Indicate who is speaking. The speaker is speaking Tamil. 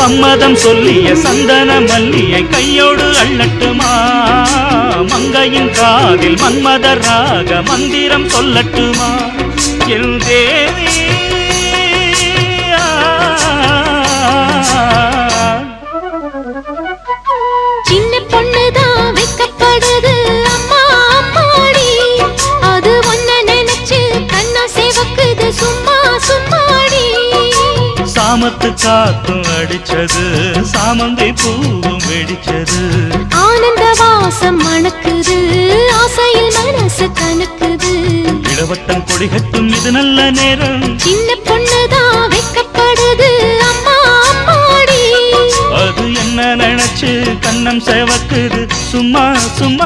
Speaker 1: சம்மதம் சொல்லிய சந்தன மல்லியை கையோடு அள்ளட்டுமா மங்கையின் காதில் மன்மதராக மந்திரம் சொல்லட்டுமா என் தேவி
Speaker 2: சின்ன பொண்ணுதான் வைக்கப்படுது அம்மா அம்மாடி அது ஒன்ன நினைச்சு கண்ணா சேவக்குது சும்மா சும்மாடி
Speaker 1: சாமத்து காத்தும் அடிச்சது சாமந்தை பூவும் வெடிச்சது
Speaker 2: ஆனந்த வாசம் மணக்குது ஆசையில் மனசு கணக்குது
Speaker 1: இளவட்டம் கொடிகட்டும் இது நல்ல நேரம்
Speaker 2: சின்ன பொண்ணுதான் வைக்கப்படுது அம்மா அம்மாடி
Speaker 1: அது என்ன நினைச்சு கண்ணம் சேவக்குது சும்மா சும்மா